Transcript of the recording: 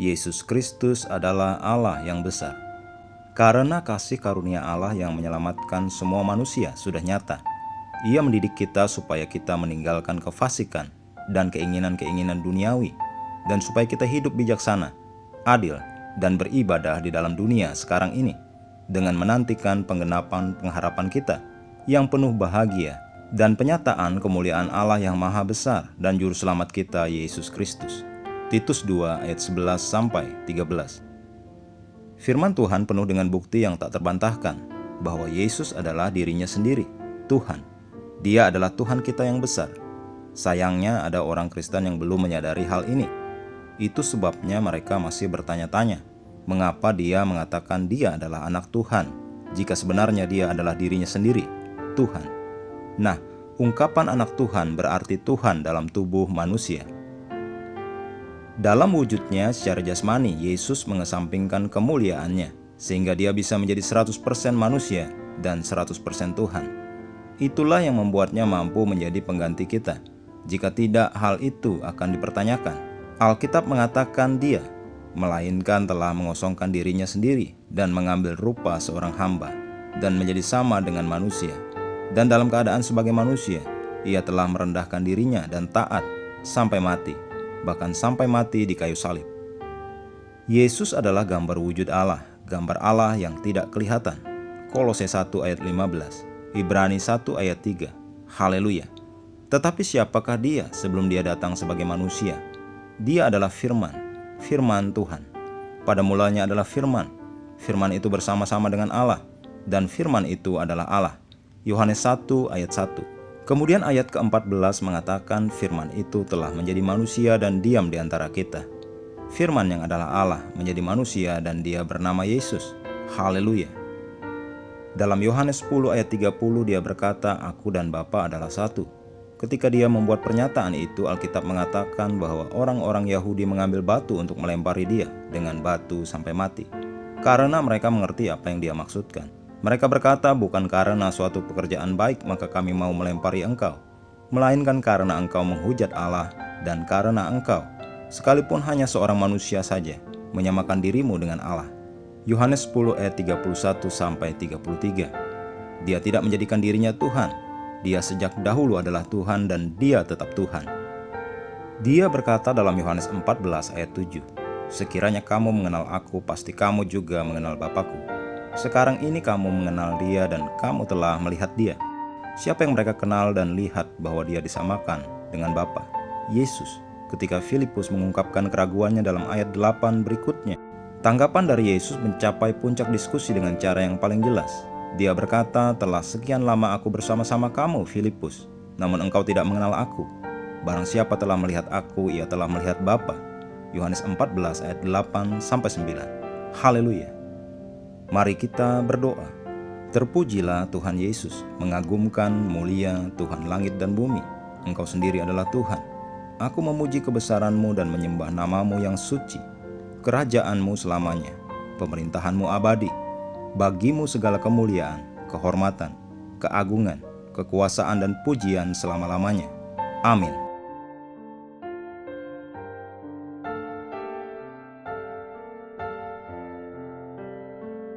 Yesus Kristus adalah Allah yang besar. Karena kasih karunia Allah yang menyelamatkan semua manusia sudah nyata, Ia mendidik kita supaya kita meninggalkan kefasikan dan keinginan-keinginan duniawi, dan supaya kita hidup bijaksana, adil, dan beribadah di dalam dunia sekarang ini, dengan menantikan penggenapan pengharapan kita yang penuh bahagia dan penyataan kemuliaan Allah yang maha besar dan juru selamat kita Yesus Kristus. Titus 2 ayat 11-13. Firman Tuhan penuh dengan bukti yang tak terbantahkan bahwa Yesus adalah dirinya sendiri, Tuhan. Dia adalah Tuhan kita yang besar. Sayangnya ada orang Kristen yang belum menyadari hal ini. Itu sebabnya mereka masih bertanya-tanya, mengapa dia mengatakan dia adalah anak Tuhan, jika sebenarnya dia adalah dirinya sendiri, Tuhan. Nah, ungkapan anak Tuhan berarti Tuhan dalam tubuh manusia. Dalam wujudnya secara jasmani, Yesus mengesampingkan kemuliaannya, sehingga dia bisa menjadi 100% manusia dan 100% Tuhan. Itulah yang membuatnya mampu menjadi pengganti kita. Jika tidak, hal itu akan dipertanyakan. Alkitab mengatakan dia, melainkan telah mengosongkan dirinya sendiri dan mengambil rupa seorang hamba, dan menjadi sama dengan manusia. Dan dalam keadaan sebagai manusia, ia telah merendahkan dirinya dan taat sampai mati, bahkan sampai mati di kayu salib. Yesus adalah gambar wujud Allah, gambar Allah yang tidak kelihatan. Kolose 1 ayat 15, Ibrani 1 ayat 3. Haleluya. Tetapi siapakah dia sebelum dia datang sebagai manusia? Dia adalah firman, firman Tuhan. Pada mulanya adalah firman. Firman itu bersama-sama dengan Allah, dan firman itu adalah Allah. Yohanes 1 ayat 1. Kemudian ayat ke-14 mengatakan firman itu telah menjadi manusia dan diam di antara kita. Firman yang adalah Allah menjadi manusia dan dia bernama Yesus. Haleluya. Dalam Yohanes 10 ayat 30 dia berkata, "Aku dan Bapa adalah satu." Ketika dia membuat pernyataan itu, Alkitab mengatakan bahwa orang-orang Yahudi mengambil batu untuk melempari dia dengan batu sampai mati, karena mereka mengerti apa yang dia maksudkan. Mereka berkata, "Bukan karena suatu pekerjaan baik maka kami mau melempari engkau, melainkan karena engkau menghujat Allah dan karena engkau, sekalipun hanya seorang manusia saja, menyamakan dirimu dengan Allah." Yohanes 10 ayat 31-33. Dia tidak menjadikan dirinya Tuhan. Dia sejak dahulu adalah Tuhan dan dia tetap Tuhan. Dia berkata dalam Yohanes 14 ayat 7, "Sekiranya kamu mengenal aku, pasti kamu juga mengenal Bapakku. Sekarang ini kamu mengenal dia dan kamu telah melihat dia." Siapa yang mereka kenal dan lihat bahwa dia disamakan dengan Bapa? Yesus. Ketika Filipus mengungkapkan keraguannya dalam ayat 8 berikutnya, tanggapan dari Yesus mencapai puncak diskusi dengan cara yang paling jelas. Dia berkata, "Telah sekian lama aku bersama-sama kamu, Filipus, namun engkau tidak mengenal aku. Barang siapa telah melihat aku, ia telah melihat Bapa." Yohanes 14 ayat 8-9. Haleluya. Mari kita berdoa. Terpujilah Tuhan Yesus, mengagumkan, mulia Tuhan langit dan bumi. Engkau sendiri adalah Tuhan. Aku memuji kebesaran-Mu dan menyembah nama-Mu yang suci. Kerajaan-Mu selamanya, pemerintahan-Mu abadi. Bagimu segala kemuliaan, kehormatan, keagungan, kekuasaan dan pujian selama-lamanya. Amin.